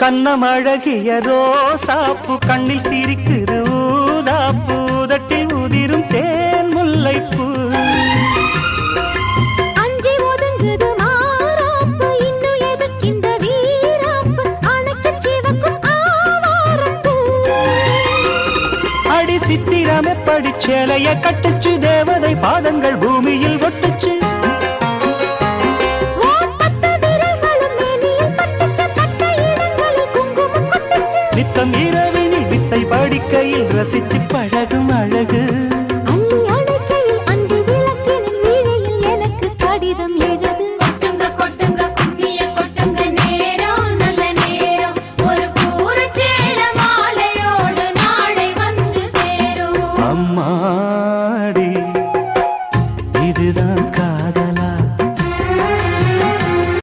கண்ணமழகிய ரோசாப்பு கண்ணில் சிரிக்குது ஊதாப்பு உதட்டில் உதிரும் தேன் முல்லைப்பூ அஞ்சி ஒதுங்குது மாறாப்பு இன்னும் எதுக்கிந்த வீராப்பு அணைக்கு சிவக்கும் ஆவாரப்பூ அடி சித்திரமே படிச்சேலைய கட்டுச்சு தேவதை பாதங்கள் பூமியில் ஒட்டுச்சு நித்தம் இரவினில் வித்தை படிக்கையில் ரசித்து பழகும்